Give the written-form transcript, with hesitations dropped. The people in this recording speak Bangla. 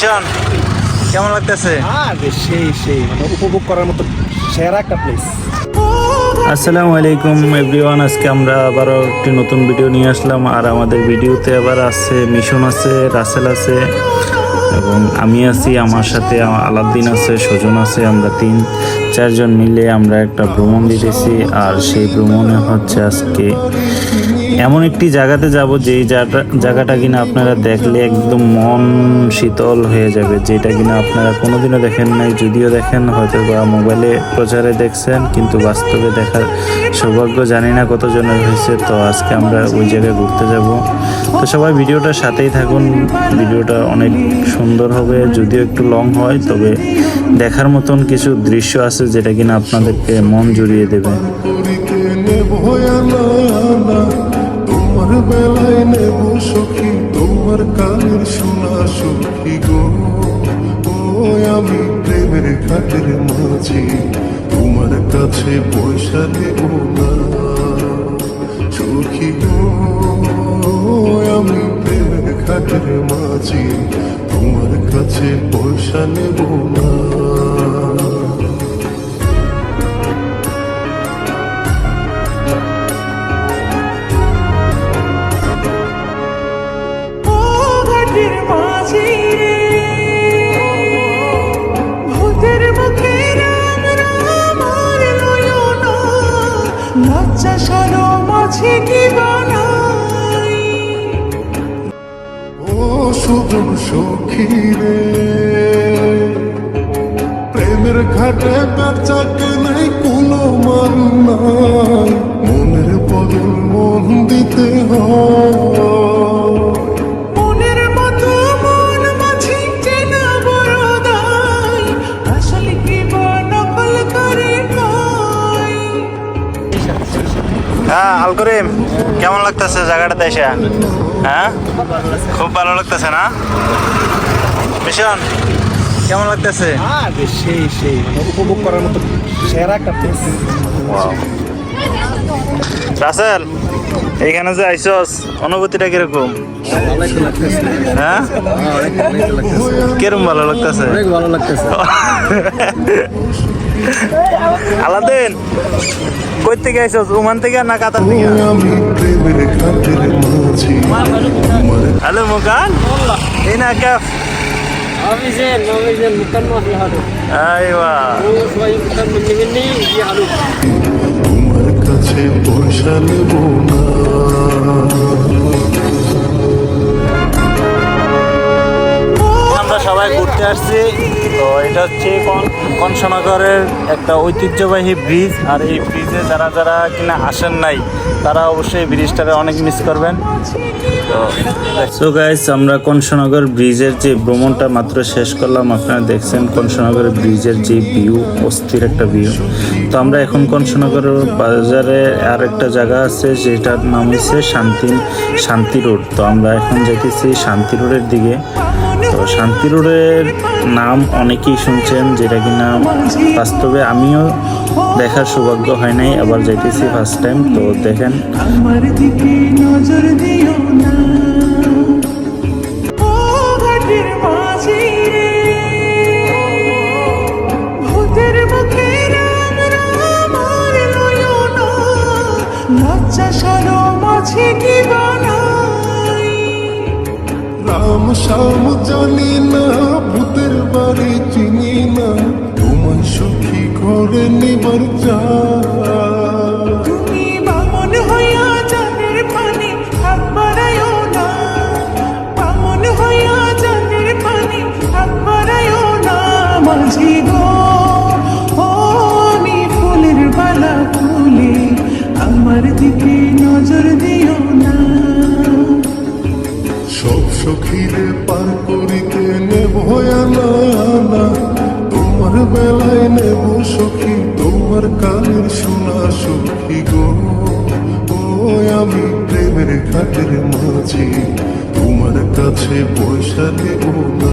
মিশন কেমন লাগতেছে? সেই মানে উপভোগ করার মতো সেরা একটা প্লেস। আসসালামু আলাইকুম এভরিওয়ান, আজকে আমরা আবারও একটি নতুন ভিডিও নিয়ে আসলাম। আর আমাদের ভিডিওতে আবার আছে মিশন আছে, রাসেল আছে এবং আমি আছি, আমার সাথে আলাউদ্দিন আছে, সুজন আছে। আমরা 3-4 জন মিলে আমরা একটা ভ্রমণ দিতেছি। আর সেই ভ্রমণে হচ্ছে আজকে এমন একটি জায়গাতে যাব যেই জায়গাটা কিনা আপনারা দেখলে একদম মন শীতল হয়ে যাবে, যেটা কিনা আপনারা কোনোদিনও দেখেন নাই। যদিও দেখেন হয়তো বা মোবাইলে প্রচারে দেখছেন, কিন্তু বাস্তবে দেখার সৌভাগ্য জানি না কতজনের হয়েছে। তো আজকে আমরা ওই জায়গায় ঘুরতে যাব। তো সবাই ভিডিওটার সাথেই থাকুন, ভিডিওটা অনেক সুন্দর হবে, যদিও একটু লং হয়, তবে দেখার মতন কিছু দৃশ্য আছে যেটা কিনা আপনাদেরকে মন জুড়িয়ে দেবে। তোমার বেলায় নেব সখী, তোমার কানের শোনা সখী গো। আমি প্রেমের ঘাটের মাঝে তোমার কাছে পয়সা নেব না সখী গো। আমি প্রেমের ঘাটের মাঝে তোমার কাছে পয়সা নেব না। সুযোগ সখী রে, প্রেমের ঘাটে বেচাকে নাই কোনো মান নাই, মনের বদল মন দিতে মনের মতো মন মাঝি চেনা বড় দায়, আসলে কি নকল করে হ্যাঁ আল করিম, কেমন লাগতেছে জায়গাটাতে এসে? হ্যাঁ খুব ভালো লাগতেছে না? মিশন কেমন লাগতেছে? সেই মানে উপভোগ করার মতো সেরা একটা প্লেস। রাসেল, এইখানে যে আইসস, অনুভূতিটা কিরকম? হ্যাঁ কিরকম ভালো লাগতেছে? অনেক ভালো লাগতেছে। আলাউদ্দিন, কই থেকে আইসস? ওমান থেকে না কাতার থেকে? হ্যালো মুকান, এই না ক্যাফ তোমার কাছে পয়সা নেব না। আমরা সবাই ঘুরতে আসছি। তো এটা হচ্ছে কংসনগরের একটা ঐতিহ্যবাহী ব্রিজ। আর এই ব্রিজে যারা যারা কিনা আসেন নাই, তারা অবশ্যই ব্রিজটাকে অনেক মিস করবেন। তো গাইস, আমরা কংসনগর ব্রিজের যে ভ্রমণটা মাত্র শেষ করলাম। আপনারা দেখছেন কংসনগর ব্রিজের যে ভিউ, অস্থির একটা ভিউ। তো আমরা এখন কংসনগর বাজারে আর একটা জায়গা আছে যেটার নাম হচ্ছে শান্তি রোড। তো আমরা এখন যেতেছি শান্তি রোডের দিকে। তো শান্তি রোডের নাম অনেকেই শুনছেন, যেটা কিনা বাস্তবে আমিও দেখার সৌভাগ্য হয় নাই, আবার যাইতেছি ফার্স্ট টাইম। তো দেখেন, আমার দিকে নজর দিও না, ও ঘাটের মাঝি রে, ভূতের মুখে রাম রাম আর লয়ো না, লজ্জা শরম আছে কি বানাই, রাম শাম জানি না, ভূতের বাড়ি চিনি না, তোমার সুখী করে নিবার চা। আমার দিকে নজর দিও না, সব সখীরে পার করিতে নেব না, তোমার বেলায় নেব সখী, তোমার কানের শোনা সখী গো। আমি প্রেমের ঘাটের মাঝে তোমার কাছে পয়সা নেব না।